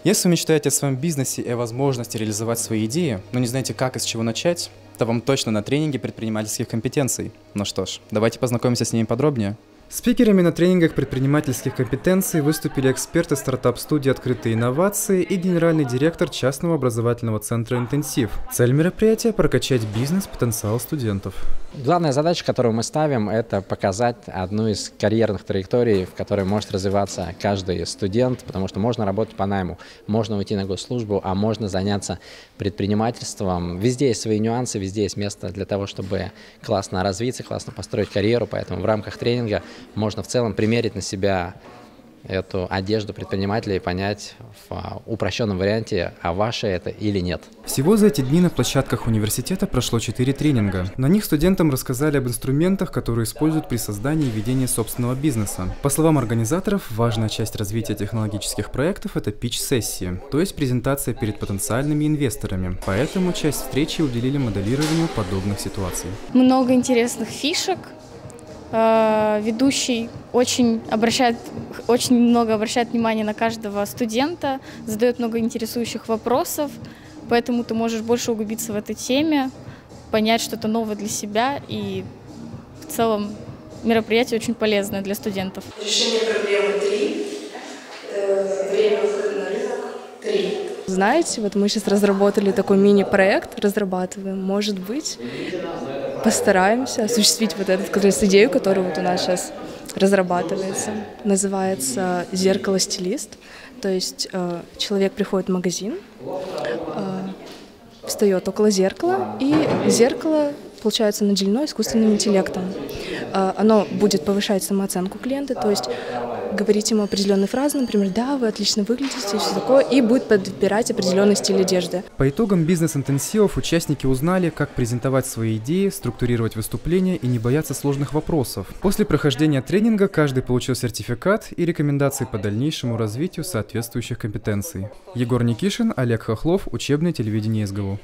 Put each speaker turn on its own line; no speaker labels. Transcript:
Если вы мечтаете о своем бизнесе и о возможности реализовать свои идеи, но не знаете, как и с чего начать, то вам точно на тренинге предпринимательских компетенций. Ну что ж, давайте познакомимся с ними подробнее. Спикерами на тренингах предпринимательских компетенций выступили эксперты стартап-студии «Открытые инновации» и генеральный директор частного образовательного центра «Интенсив». Цель мероприятия – прокачать бизнес-потенциал студентов.
Главная задача, которую мы ставим, это показать одну из карьерных траекторий, в которой может развиваться каждый студент, потому что можно работать по найму, можно уйти на госслужбу, а можно заняться предпринимательством. Везде есть свои нюансы, везде есть место для того, чтобы классно развиться, классно построить карьеру, поэтому в рамках тренинга можно в целом примерить на себя эту одежду предпринимателя и понять в упрощенном варианте, а ваше это или нет.
Всего за эти дни на площадках университета прошло 4 тренинга. На них студентам рассказали об инструментах, которые используют при создании и ведении собственного бизнеса. По словам организаторов, важная часть развития технологических проектов – это питч-сессии, то есть презентация перед потенциальными инвесторами. Поэтому часть встречи уделили моделированию подобных ситуаций.
Много интересных фишек. Ведущий очень много обращает внимание на каждого студента, задает много интересующих вопросов, поэтому ты можешь больше углубиться в этой теме, понять что-то новое для себя, и в целом мероприятие очень полезное для студентов.
Решение проблемы 3, время выхода на рынок 3.
Знаете, вот мы сейчас разработали такой мини-проект, разрабатываем, может быть, постараемся осуществить вот эту как раз идею, которая вот у нас сейчас разрабатывается. Называется «Зеркало-стилист». То есть человек приходит в магазин, встает около зеркала, и зеркало, получается, наделено искусственным интеллектом. Оно будет повышать самооценку клиента, то есть говорить ему определенные фразы, например, «да, вы отлично выглядите», и все такое, и будет подбирать определенный стиль одежды.
По итогам бизнес-интенсивов участники узнали, как презентовать свои идеи, структурировать выступления и не бояться сложных вопросов. После прохождения тренинга каждый получил сертификат и рекомендации по дальнейшему развитию соответствующих компетенций. Егор Никишин, Олег Хохлов, учебное телевидение СГУ.